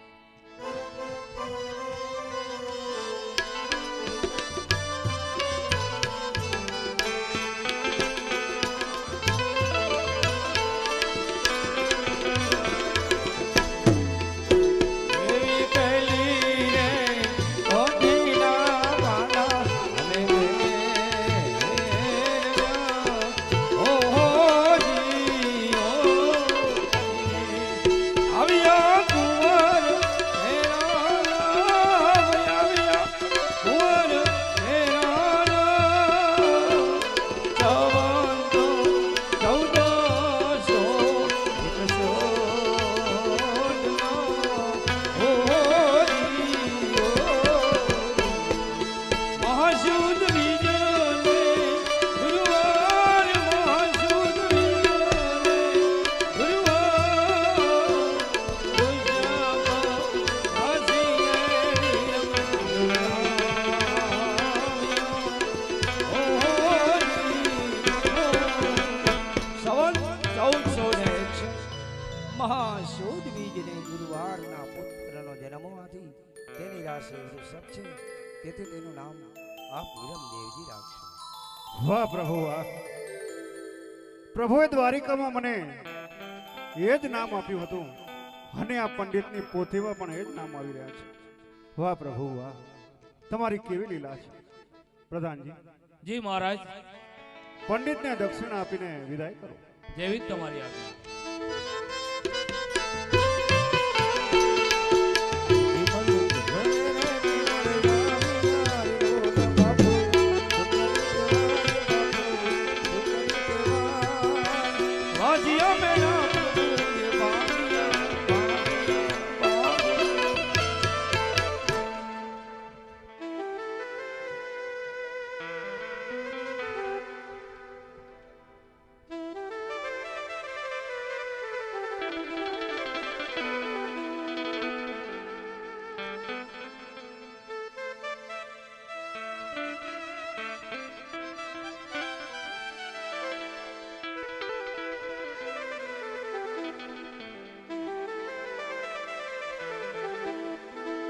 મહાશોધ બીજને ગુરુવારના પુત્રનો જન્મ હોવાથી તેની રાશિ વૃષભ છે, તેથી તેનું નામ આપ વિરમદેવજી રાખશો. વાહ પ્રભુ વાહ. પ્રભુએ દ્વારિકામાં મને એ જ નામ આપ્યું હતું અને આ પંડિતની પોથીમાં પણ એ જ નામ આવી રહ્યા છે. વાહ પ્રભુ વાહ. તમારી કેવી લીલા છે. પ્રધાનજી, જી મહારાજ. પંડિતને દક્ષિણા આપીને વિદાય કરો. જેવી તમારી આજ્ઞા.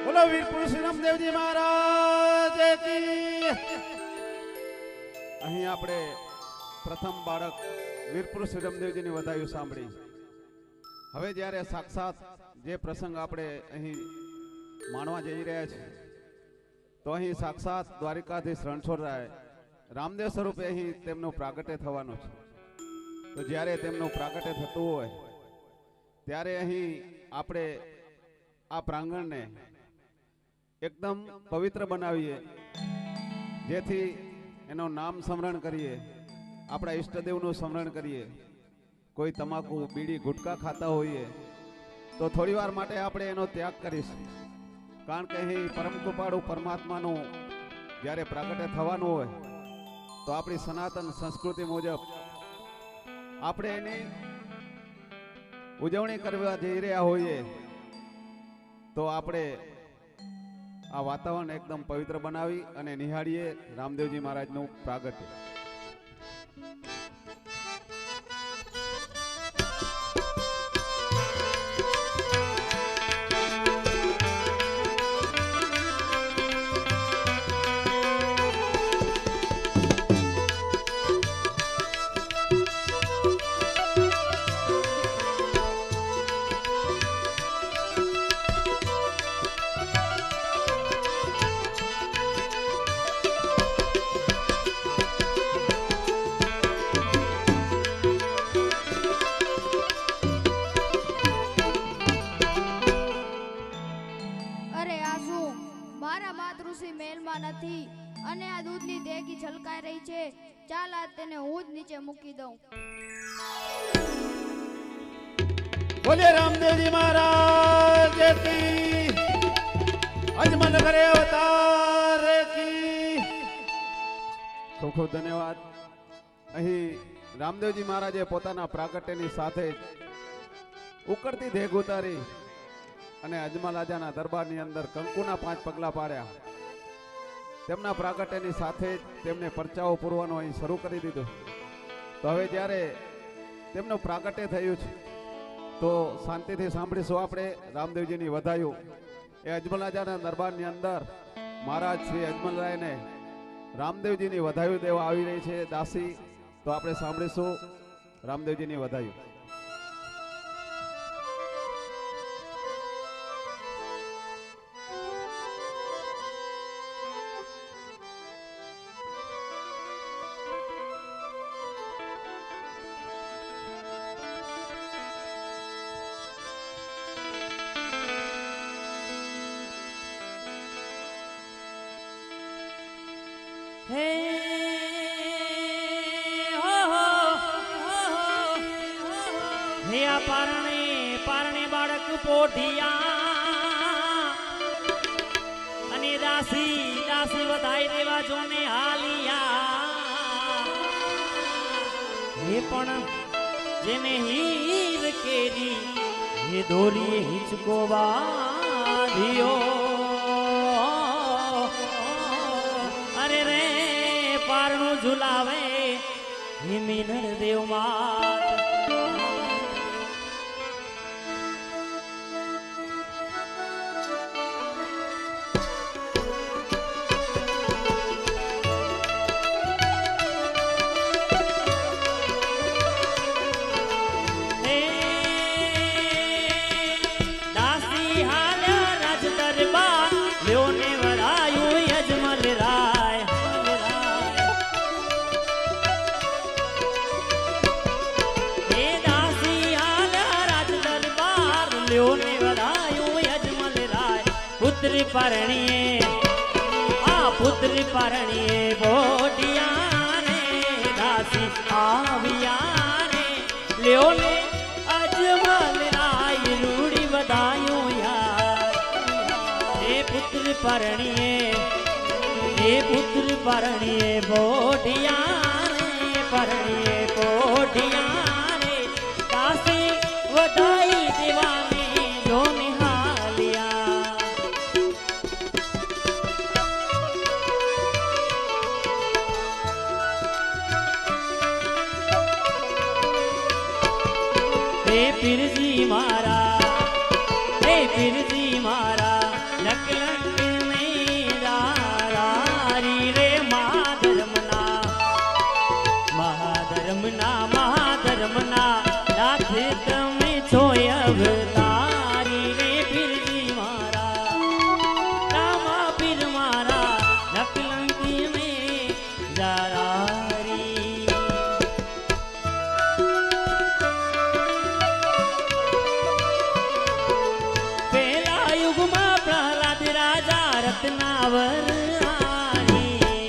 બોલો વીર પુરુષ રામદેવજી મહારાજ કી. અહીં આપણે પ્રથમ બાળક વીરપુરુષ રામદેવજીની વધાયું સાંભળી. હવે જ્યારે સાક્ષાત જે પ્રસંગ આપણે અહીં માણવા જઈ રહ્યા છે, તો અહીં સાક્ષાત દ્વારિકાધીશ રણછોડરાય રામદેવ સ્વરૂપે અહીં તેમનું પ્રાગટ્ય થવાનું છે. તો જ્યારે તેમનું પ્રાગટ્ય થતું હોય ત્યારે અહીં આપણે આ પ્રાંગણને એકદમ પવિત્ર બનાવીએ, જેથી એનું નામ સ્મરણ કરીએ આપણા ઈષ્ટદેવનું સ્મરણ કરીએ, કોઈ તમાકુ બીડી ગુટકા ખાતા હોઈએ તો થોડી વાર માટે આપણે એનો ત્યાગ કરીશું. કારણ કે અહીં પરમ કૃપાળુ પરમાત્માનું જ્યારે પ્રાગટ્ય થવાનું હોય તો આપણી સનાતન સંસ્કૃતિ મુજબ આપણે એની ઉજવણી કરવા જઈ રહ્યા હોઈએ તો આપણે આ વાતાવરણ એકદમ પવિત્ર બનાવી અને નિહાળીએ રામદેવજી મહારાજનું પ્રાગટ્ય. નથી અને આ દૂધની દેગી છલકાઈ રહી છે. ચાલ આજ તેને હું જ નીચે મૂકી દઉં. બોલે રામદેવજી મહારાજ કી, અજમલ કરે અવતાર કી. ખૂબ ખૂબ ધન્યવાદ. અહીં રામદેવજી મહારાજે પોતાના પ્રાગટ્યની સાથે જ ઉકળતી દેગ ઉતારી અને અજમલ રાજાના દરબારની અંદર કંકુના 5 પગલા પાડ્યા. તેમના પ્રાગટ્યની સાથે જ તેમને પરચાઓ પૂરવાનું અહીં શરૂ કરી દીધું. તો હવે જ્યારે તેમનું પ્રાગટ્ય થયું છે તો શાંતિથી સાંભળીશું આપણે રામદેવજીની વધાયું. એ અજમલ રાજાના દરબારની અંદર મહારાજ શ્રી અજમલરાયને રામદેવજીની વધાયું દેવા આવી રહી છે દાસી. તો આપણે સાંભળીશું રામદેવજીની વધાયું. હે હો હો હે આ પારણે બાળક પોઢિયા અને દાસી વધાઈ દેવા જોને હાલિયા. હે પણ જેને હીર કેરી હે દોરી હિંચકો બાંધ્યો. અરે રે પારણું ઝુલાવે હિમીનર દેવ માત. દાસી હાલ્યા રાજ દરબાર લ્યોને વરાયું યજમલ રાય. પુત્રી પરણીએ બોટિયા રે દાસી આવ્યા રે લ્યો ને અજમલ રાય રૂડી વધાયું યાર. હે પુત્ર પરણીએ બોટિયા રે બોટિયા રે દાસી વધાઈ દેવાની જોને હાલિયા. હે પીરજી મારા લકલંક મેરારી રે મહાધર્મના નાથ તમે છો અવતારી રે પીરજી મારા. રામા પીર મારા લકલંક મેરારી. પેલા યુગમાં પ્રહલાદ રાજા રત્નાવર આની.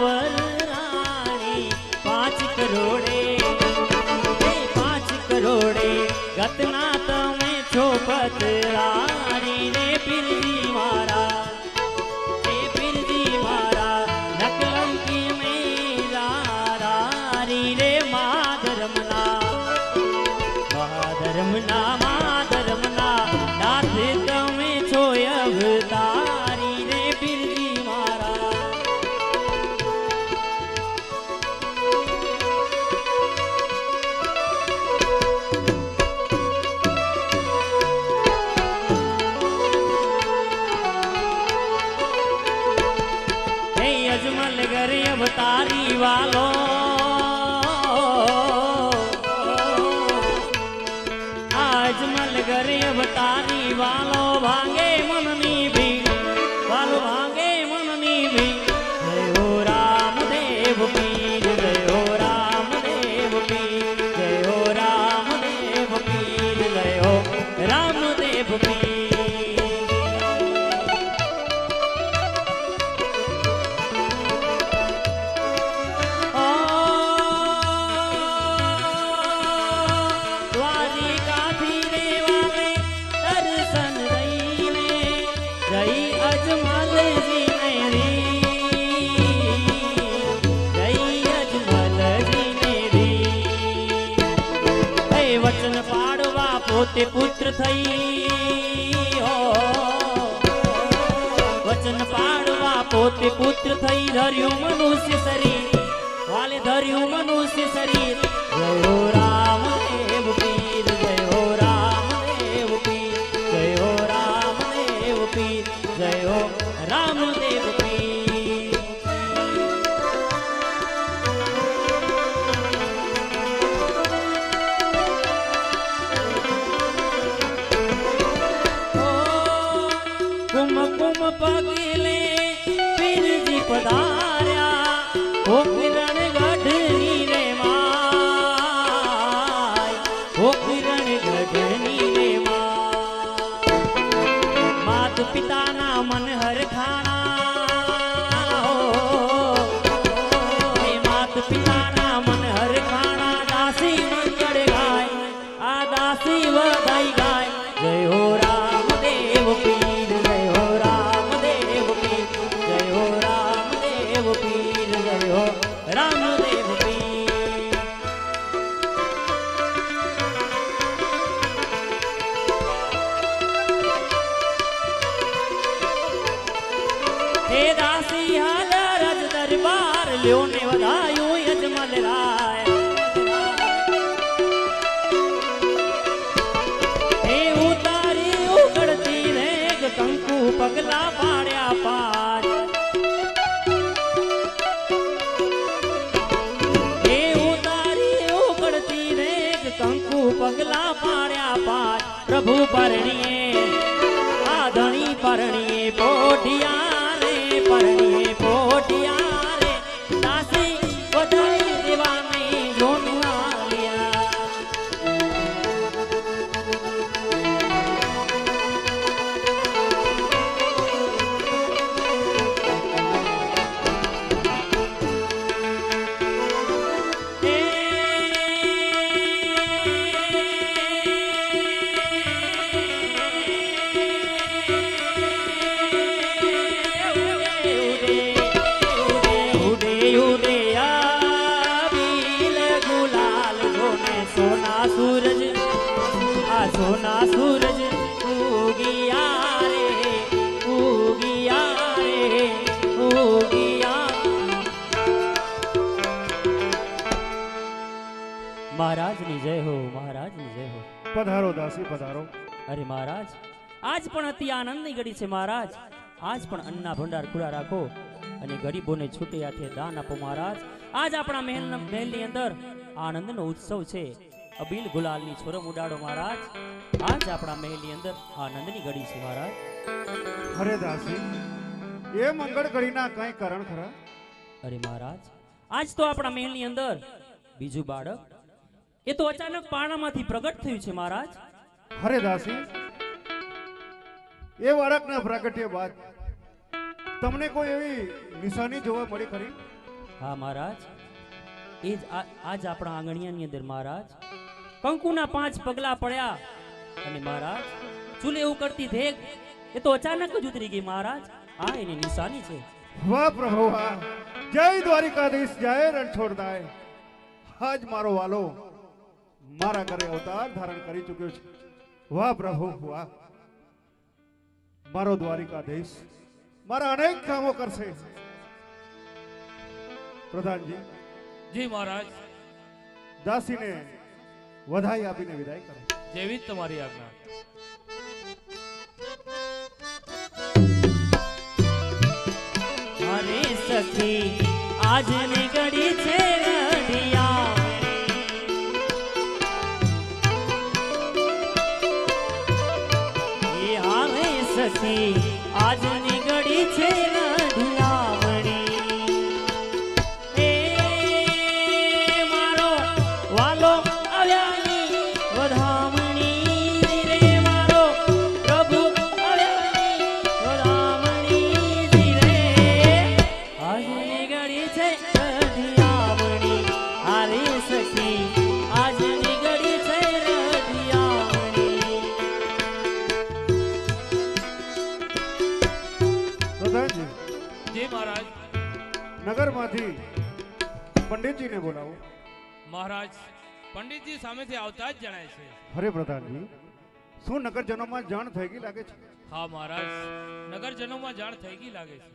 વરરાણી 5 કરોડે એ 5 કરોડે ગતના તમે છો પતરાણી રે પીરજી મારા એ પીરજી મારા નકલંકી મેરારી રે માધર્મના માધર્મના નાથ તમે છો અવતારી રે પીરજી મારા હે અજમલ ઘરે અવતારી વાલો અજમલ ઘરે અવતારી વાલો ભાંગે મનની ભીડ વાલો ભાંગે મનની ભીડ જય હો રામદેવ પીર જય હો રામદેવ પીર જય હો રામદેવ પીર જય હો રામદેવ પીર દ્વારિકાથી રેવાને દર્શન દઈને જય અજમલજીને જય અજમલજીને હે વચન પાડવા પોતે પુત્ર થઈ હો વચન પાડવા પોતે પુત્ર થઈ ધર્યું મનુષ્ય શરીર વાલે ધર્યું મનુષ્ય શરીર જય હો રામદેવ પીર જય હો રામદેવ પીર જય હો રામદેવ પીર જય હો રામદેવ પીર કુમ કુમ પગલે પીરજી પધાર્યા ઓ કિરણ ગઢની રે માય ઓ કિરણ ગઢની રે માત પિતાના મન હરખાણા હે માત પિતાના મન હરખાણા દાસી મંગળ ગાય આ દાસી વધાઈ ગાય જય હો રામદેવ પીર જય હો રામદેવ પીર જય હો રામદેવ પીર જય હો રામદેવ પીર હે દાસી હાલ રજ દરબાર લ્યો ને વધાયું યજમલ રાય હે ઉતારી ઉકળતી રેગ કંકુ પગલા પાડ્યા પાર હે ઉતારી ઉકળતી રેગ કંકુ પગલા પાડ્યા પાર પ્રભુ પરણીએ આધણી પરણીએ પોઢિયા રે પરણીએ પોઢિયા રે દાસી વધાઈ દેવાને જોનું આલિયા સોના સૂરજ ઉગિયા રે ઉગિયા રે ઉગિયા મહારાજની જય હો મહારાજની જય હો પધારો દાસી પધારો અરે મહારાજ આજ પણ અતિ આનંદની ઘડી છે મહારાજ આજ પણ અન્નના ભંડાર ખુલ્લા રાખો અને ગરીબોને છૂટે હાથે દાન આપો મહારાજ આજ આપણા મહેલની અંદર આનંદનો ઉત્સવ છે અબીલ ગુલાલની છોરમ ઉડાડો મહારાજ આજ આપણા મહેલની અંદર આનંદની ઘડી છે મહારાજ અરે દાસી એ મંગળ ઘડીના કઈ કારણ ખરા અરે મહારાજ આજ તો આપણા મહેલની અંદર બીજું બાળક એ તો અચાનક પારણામાંથી પ્રગટ થયું છે મહારાજ અરે દાસી એ બાળકના પ્રાગટ્ય બાદ તમને કોઈ એવી નિશાની જોવા મળી ખરી હા મહારાજ, એ જ આજ આપણા આંગણિયાની અંદર મહારાજ કંકુના 5 પગલા પડ્યા અને મહારાજ ચૂલે ઉકળતી ધેગ એ તો અચાનક જ ઉતરી ગઈ મહારાજ. આ એની નિશાની છે. વાહ પ્રભુ વાહ, જય દ્વારિકાધીશ, જય રણછોડદાય. આજ મારો વાલો મારા ઘરે અવતાર ધારણ કરી ચૂક્યો છે. વાહ પ્રભુ વાહ, મારો દ્વારિકાધીશ મારા અનેક કામો કરશે. પ્રધાનજી, જી મહારાજ, દાસીને વધાઈ આપીને વિદાય કરો. જેવી જ તમારી આજ્ઞા. અરે સખી આજની ઘડી છે રઢિયા, એ આવે સખી આજની ઘડી છે રઢિયામણી. એ મારો વાલો આવ્યાની વધામણી રે, મારો પ્રભુ આવ્યાની વધામણી રે. આજની ઘડી છે રઢિયામણી, હારે સખી આજની ઘડી છે રઢિયામણી. પ્રધાનજી, જી મહારાજ. નગરમાંથી પંડિતજીને બોલાવો. મહારાજ, પંડિતજી સામેથી આવતા જ જણાય છે. અરે પ્રધાનજી, શું નગરજનોમાં જાણ થઈ ગઈ લાગે છે? હા મહારાજ, નગરજનોમાં જાણ થઈ ગઈ લાગે છે.